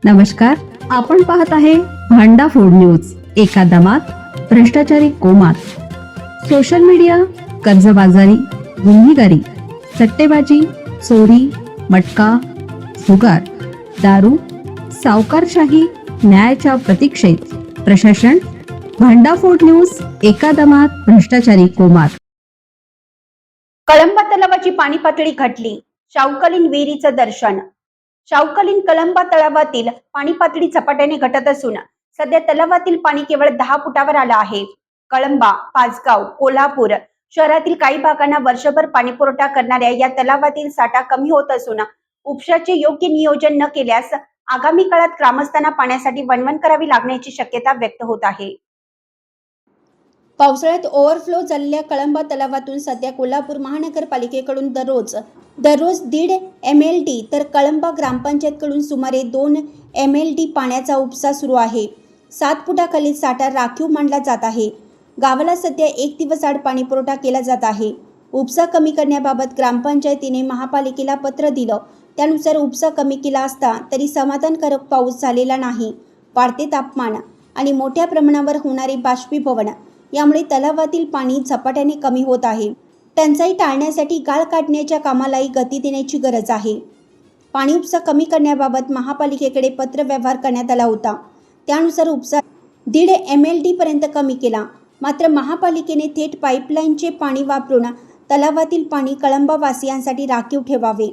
नमस्कार, आपण पाहत आहे भांडा फोड न्यूज. एका दमात भ्रष्टाचारी कोमात. सोशल मीडिया, कर्जबाजारी, गुन्हेगारी, सट्टेबाजी, चोरी, मटका, जुगार, दारू, सावकारशाही, न्यायाच्या प्रतीक्षेत प्रशासन. भांडाफोड न्यूज. एका दमात भ्रष्टाचारी कोमात. कळंबा तलावाची पाणी पातळी घटली. शाहूकालीन विहिरीचं दर्शन. शाहूकालीन कळंबा तलावातील पाणी पातळी झपाट्याने घटत असून सध्या तलावातील पाणी केवळ 10 फुटावर आलं आहे. कळंबा, पाचगाव, कोल्हापूर शहरातील काही भागांना वर्षभर पाणी पुरवठा करणाऱ्या या तलावातील साठा कमी होत असून उपशाचे योग्य नियोजन न केल्यास आगामी काळात ग्रामस्थांना पाण्यासाठी वणवण करावी लागण्याची शक्यता व्यक्त होत आहे. पावसाळ्यात ओव्हरफ्लो झालेल्या कळंबा तलावातून सध्या कोल्हापूर महानगरपालिकेकडून दररोज 1.5 MLD तर कळंबा ग्रामपंचायतकडून सुमारे 2 MLD पाण्याचा उपसा सुरू आहे. 7 फुटाखाली साठा राखीव मांडला जात आहे. गावाला सध्या 1 दिवस आड पाणी पुरवठा केला जात आहे. उपसा कमी करण्याबाबत ग्रामपंचायतीने महापालिकेला पत्र दिलं. त्यानुसार उपसा कमी केला असता तरी समाधानकारक पाऊस झालेला नाही. वाढते तापमान आणि मोठ्या प्रमाणावर होणारे बाष्पीभवन यामुळे तलावातील पाणी झपाट्याने कमी होत आहे. टंचाई टाळण्यासाठी गाळ काढण्याच्या कामालाही गती देण्याची गरज आहे. पाणी उपसा कमी करण्याबाबत महापालिकेकडे पत्र व्यवहार करण्यात आला होता. त्यानुसार उपसा 1.5 MLD पर्यंत कमी केला. मात्र महापालिकेने थेट पाईपलाईनचे पाणी वापरून तलावातील पाणी कळंबावासियांसाठी राखीव ठेवावे